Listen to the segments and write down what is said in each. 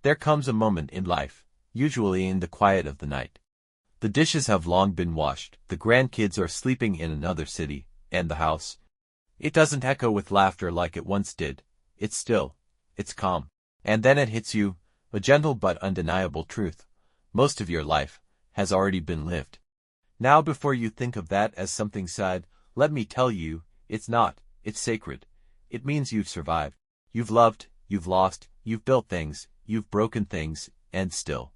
There comes a moment in life, usually in the quiet of the night. The dishes have long been washed, the grandkids are sleeping in another city, and the house. It doesn't echo with laughter like it once did. It's still. It's calm. And then it hits you, a gentle but undeniable truth. Most of your life has already been lived. Now before you think of that as something sad, let me tell you, it's not. It's sacred. It means you've survived. You've loved, you've lost, you've built things, you've broken things, and still.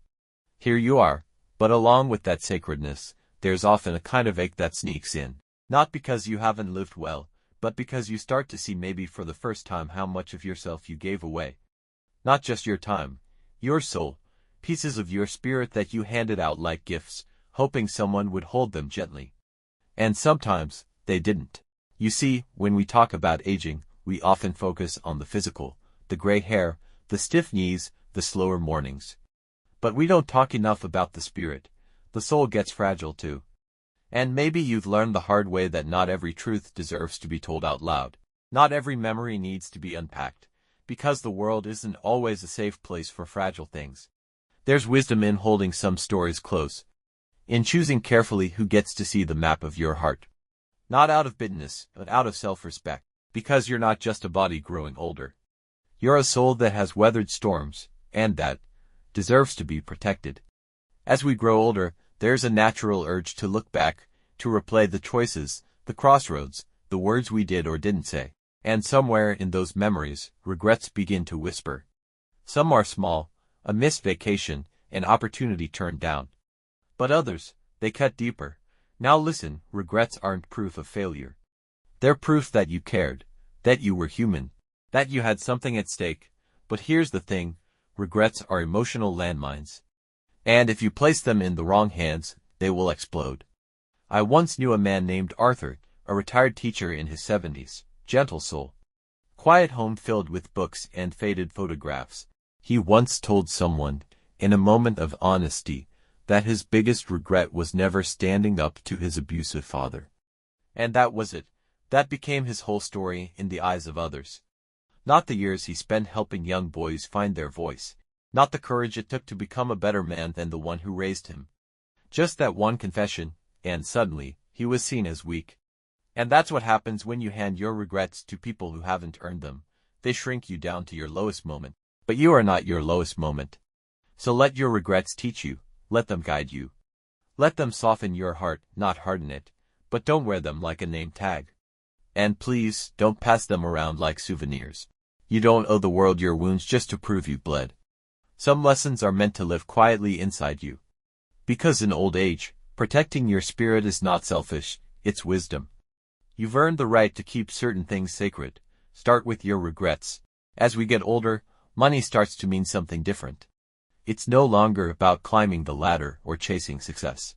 Here you are. But along with that sacredness, there's often a kind of ache that sneaks in. Not because you haven't lived well, but because you start to see maybe for the first time how much of yourself you gave away. Not just your time, your soul, pieces of your spirit that you handed out like gifts, hoping someone would hold them gently. And sometimes, they didn't. You see, when we talk about aging, we often focus on the physical, the gray hair, the stiff knees, the slower mornings. But we don't talk enough about the spirit. The soul gets fragile too. And maybe you've learned the hard way that not every truth deserves to be told out loud. Not every memory needs to be unpacked, because the world isn't always a safe place for fragile things. There's wisdom in holding some stories close, in choosing carefully who gets to see the map of your heart. Not out of bitterness, but out of self-respect, because you're not just a body growing older. You're a soul that has weathered storms, and that deserves to be protected. As we grow older, there's a natural urge to look back, to replay the choices, the crossroads, the words we did or didn't say. And somewhere in those memories, regrets begin to whisper. Some are small, a missed vacation, an opportunity turned down. But others, they cut deeper. Now listen, regrets aren't proof of failure. They're proof that you cared, that you were human, that you had something at stake. But here's the thing, regrets are emotional landmines. And if you place them in the wrong hands, they will explode. I once knew a man named Arthur, a retired teacher in his 70s, gentle soul. Quiet home filled with books and faded photographs. He once told someone, in a moment of honesty, that his biggest regret was never standing up to his abusive father. And that was it. That became his whole story in the eyes of others. Not the years he spent helping young boys find their voice. Not the courage it took to become a better man than the one who raised him. Just that one confession, and suddenly, he was seen as weak. And that's what happens when you hand your regrets to people who haven't earned them. They shrink you down to your lowest moment. But you are not your lowest moment. So let your regrets teach you. Let them guide you. Let them soften your heart, not harden it. But don't wear them like a name tag. And please, don't pass them around like souvenirs. You don't owe the world your wounds just to prove you bled. Some lessons are meant to live quietly inside you. Because in old age, protecting your spirit is not selfish, it's wisdom. You've earned the right to keep certain things sacred. Start with your regrets. As we get older, money starts to mean something different. It's no longer about climbing the ladder or chasing success.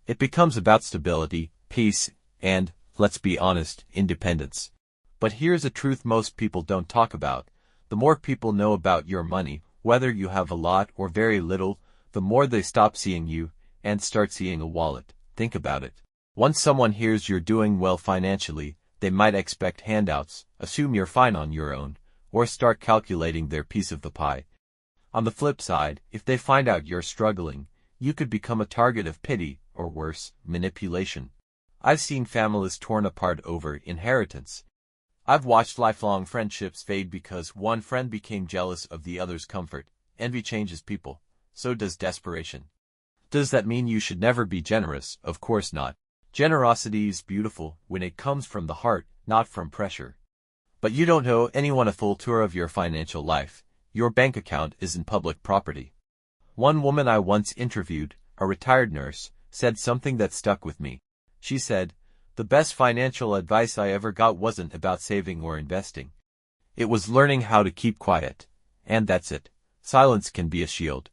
It becomes about stability, peace, and, let's be honest, independence. But here's a truth most people don't talk about. The more people know about your money, whether you have a lot or very little, the more they stop seeing you and start seeing a wallet. Think about it. Once someone hears you're doing well financially, they might expect handouts, assume you're fine on your own, or start calculating their piece of the pie. On the flip side, if they find out you're struggling, you could become a target of pity, or worse, manipulation. I've seen families torn apart over inheritance. I've watched lifelong friendships fade because one friend became jealous of the other's comfort. Envy changes people. So does desperation. Does that mean you should never be generous? Of course not. Generosity is beautiful when it comes from the heart, not from pressure. But you don't owe anyone a full tour of your financial life. Your bank account isn't public property. One woman I once interviewed, a retired nurse, said something that stuck with me. She said, "The best financial advice I ever got wasn't about saving or investing. It was learning how to keep quiet. And that's it. Silence can be a shield.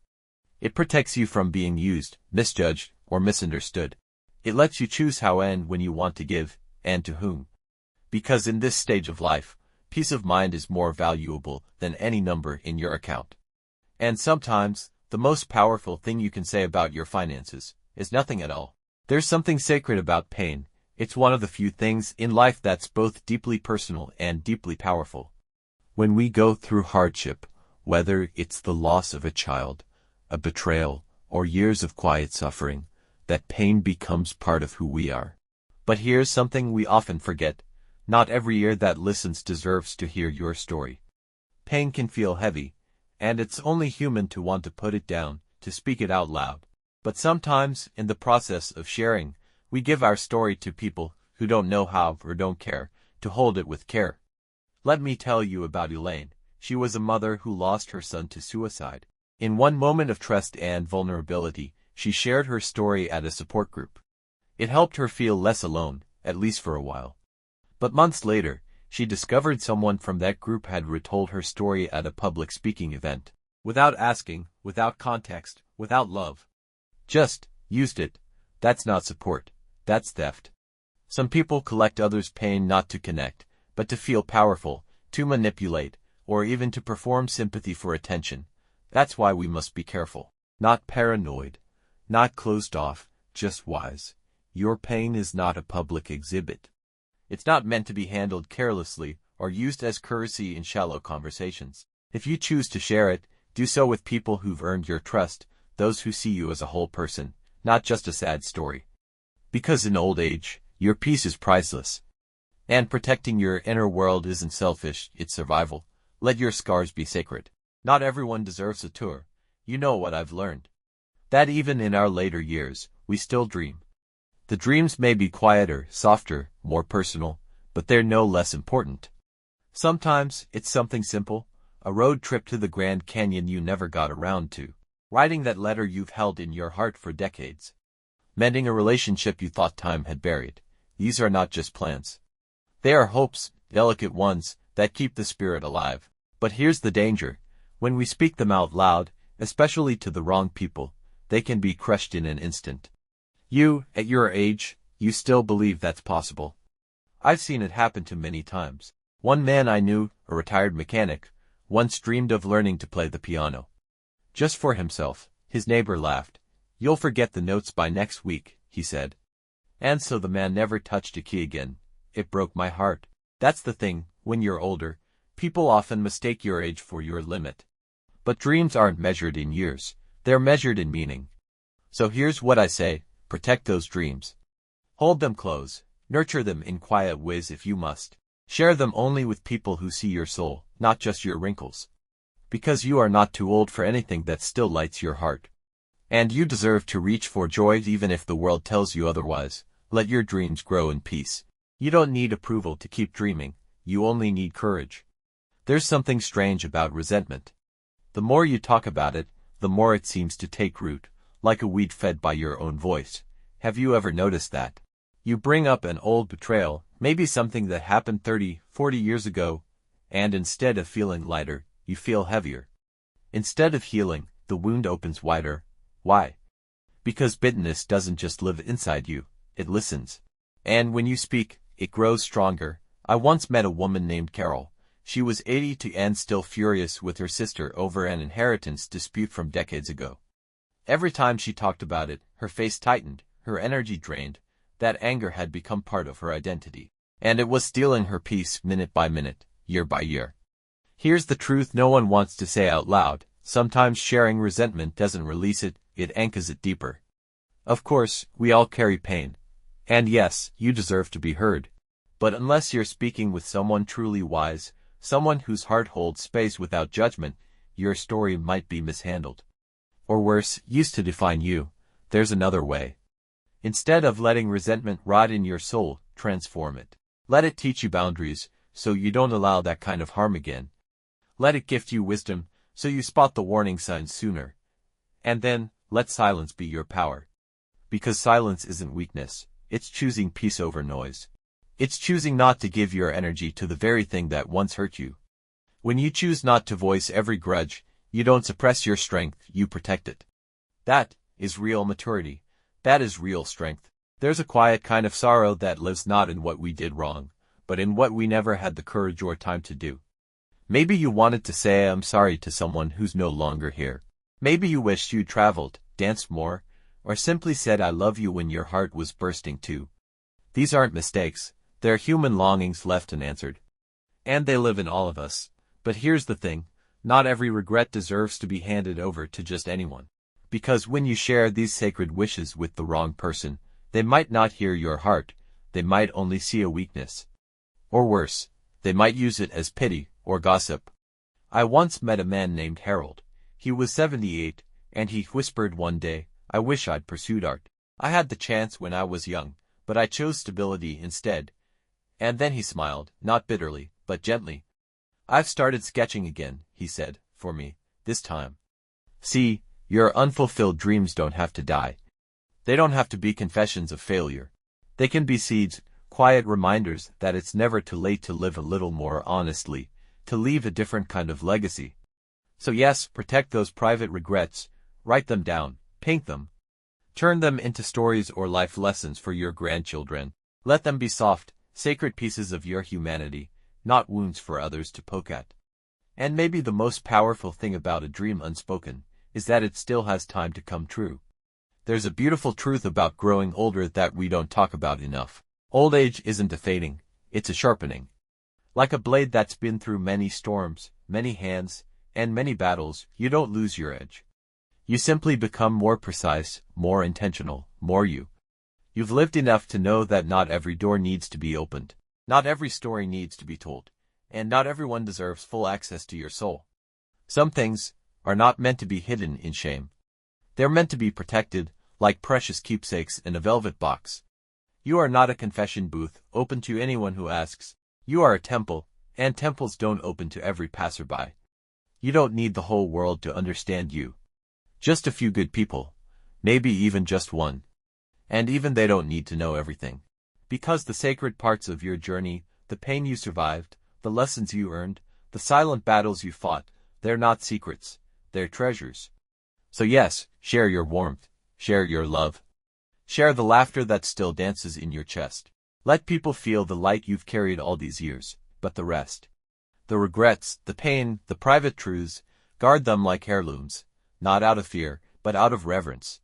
It protects you from being used, misjudged, or misunderstood. It lets you choose how and when you want to give, and to whom. Because in this stage of life, peace of mind is more valuable than any number in your account. And sometimes, the most powerful thing you can say about your finances is nothing at all. There's something sacred about pain. It's one of the few things in life that's both deeply personal and deeply powerful. When we go through hardship, Whether it's the loss of a child, a betrayal, or years of quiet suffering, that pain becomes part of who we are. But here's something we often forget. Not every ear that listens deserves to hear your story. Pain can feel heavy, and it's only human to want to put it down, to speak it out loud. But sometimes, in the process of sharing, we give our story to people who don't know how or don't care to hold it with care. Let me tell you about Elaine. She was a mother who lost her son to suicide. In one moment of trust and vulnerability, she shared her story at a support group. It helped her feel less alone, at least for a while. But months later, she discovered someone from that group had retold her story at a public speaking event. Without asking, without context, without love. Just used it. That's not support. That's theft. Some people collect others' pain not to connect, but to feel powerful, to manipulate, or even to perform sympathy for attention. That's why we must be careful. Not paranoid. Not closed off, just wise. Your pain is not a public exhibit. It's not meant to be handled carelessly or used as currency in shallow conversations. If you choose to share it, do so with people who've earned your trust, those who see you as a whole person, not just a sad story. Because in old age, your peace is priceless. And protecting your inner world isn't selfish, it's survival. Let your scars be sacred. Not everyone deserves a tour. You know what I've learned. That even in our later years, we still dream. The dreams may be quieter, softer, more personal, but they're no less important. Sometimes, it's something simple, a road trip to the Grand Canyon you never got around to. Writing that letter you've held in your heart for decades. Mending a relationship you thought time had buried. These are not just plans. They are hopes, delicate ones, that keep the spirit alive. But here's the danger. When we speak them out loud, especially to the wrong people, they can be crushed in an instant. You, at your age, you still believe that's possible. I've seen it happen to many times. One man I knew, a retired mechanic, once dreamed of learning to play the piano. Just for himself. His neighbor laughed. "You'll forget the notes by next week," he said. And so the man never touched a key again. It broke my heart. That's the thing, when you're older, people often mistake your age for your limit. But dreams aren't measured in years. They're measured in meaning. So here's what I say. Protect those dreams. Hold them close. Nurture them in quiet ways if you must. Share them only with people who see your soul, not just your wrinkles. Because you are not too old for anything that still lights your heart. And you deserve to reach for joy even if the world tells you otherwise. Let your dreams grow in peace. You don't need approval to keep dreaming. You only need courage. There's something strange about resentment. The more you talk about it, the more it seems to take root, like a weed fed by your own voice. Have you ever noticed that? You bring up an old betrayal, maybe something that happened 30, 40 years ago, and instead of feeling lighter, you feel heavier. Instead of healing, the wound opens wider. Why? Because bitterness doesn't just live inside you, it listens. And when you speak, it grows stronger. I once met a woman named Carol. She was 80 and still furious with her sister over an inheritance dispute from decades ago. Every time she talked about it, her face tightened, her energy drained. That anger had become part of her identity. And it was stealing her peace minute by minute, year by year. Here's the truth no one wants to say out loud. Sometimes sharing resentment doesn't release it, it anchors it deeper. Of course, we all carry pain. And yes, you deserve to be heard. But unless you're speaking with someone truly wise, someone whose heart holds space without judgment, your story might be mishandled. Or worse, used to define you. There's another way. Instead of letting resentment rot in your soul, transform it. Let it teach you boundaries, so you don't allow that kind of harm again. Let it gift you wisdom, so you spot the warning signs sooner. And then, let silence be your power. Because silence isn't weakness, it's choosing peace over noise. It's choosing not to give your energy to the very thing that once hurt you. When you choose not to voice every grudge, you don't suppress your strength, you protect it. That is real maturity. That is real strength. There's a quiet kind of sorrow that lives not in what we did wrong, but in what we never had the courage or time to do. Maybe you wanted to say I'm sorry to someone who's no longer here. Maybe you wished you'd traveled, danced more, or simply said I love you when your heart was bursting too. These aren't mistakes, they're human longings left unanswered. And they live in all of us. But here's the thing, Not every regret deserves to be handed over to just anyone. Because when you share these sacred wishes with the wrong person, they might not hear your heart, they might only see a weakness. Or worse, they might use it as pity or gossip. I once met a man named Harold. He was 78, and he whispered one day, "I wish I'd pursued art. I had the chance when I was young, but I chose stability instead." And then he smiled, not bitterly, but gently. "I've started sketching again," he said, "for me, this time." See, your unfulfilled dreams don't have to die. They don't have to be confessions of failure. They can be seeds, quiet reminders that it's never too late to live a little more honestly, to leave a different kind of legacy. So yes, protect those private regrets, write them down, paint them. Turn them into stories or life lessons for your grandchildren. Let them be soft, sacred pieces of your humanity, not wounds for others to poke at. And maybe the most powerful thing about a dream unspoken is that it still has time to come true. There's a beautiful truth about growing older that we don't talk about enough. Old age isn't a fading, it's a sharpening. Like a blade that's been through many storms, many hands, and many battles, you don't lose your edge. You simply become more precise, more intentional, more you. You've lived enough to know that not every door needs to be opened, not every story needs to be told, and not everyone deserves full access to your soul. Some things are not meant to be hidden in shame. They're meant to be protected, like precious keepsakes in a velvet box. You are not a confession booth, open to anyone who asks. You are a temple, and temples don't open to every passerby. You don't need the whole world to understand you. Just a few good people, maybe even just one. And even they don't need to know everything. Because the sacred parts of your journey, the pain you survived, the lessons you earned, the silent battles you fought, they're not secrets, they're treasures. So yes, share your warmth, share your love. Share the laughter that still dances in your chest. Let people feel the light you've carried all these years, but the rest. The regrets, the pain, the private truths, guard them like heirlooms, not out of fear, but out of reverence.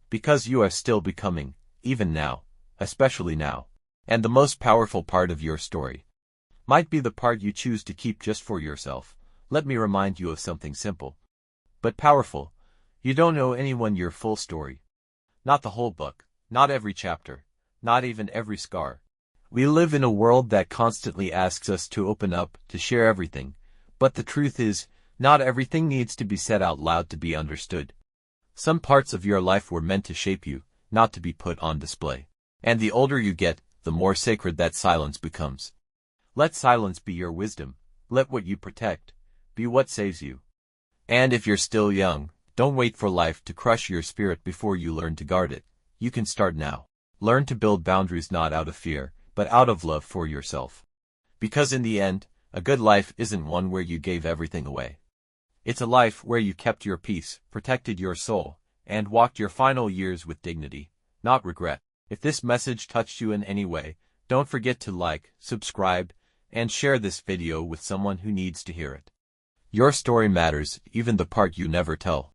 Because you are still becoming, even now, especially now. And the most powerful part of your story might be the part you choose to keep just for yourself. Let me remind you of something simple, but powerful. You don't owe anyone your full story. Not the whole book, not every chapter, not even every scar. We live in a world that constantly asks us to open up, to share everything. But the truth is, not everything needs to be said out loud to be understood. Some parts of your life were meant to shape you, not to be put on display. And the older you get, the more sacred that silence becomes. Let silence be your wisdom. Let what you protect be what saves you. And if you're still young, don't wait for life to crush your spirit before you learn to guard it. You can start now. Learn to build boundaries not out of fear, but out of love for yourself. Because in the end, a good life isn't one where you gave everything away. It's a life where you kept your peace, protected your soul, and walked your final years with dignity, not regret. If this message touched you in any way, don't forget to like, subscribe, and share this video with someone who needs to hear it. Your story matters, even the part you never tell.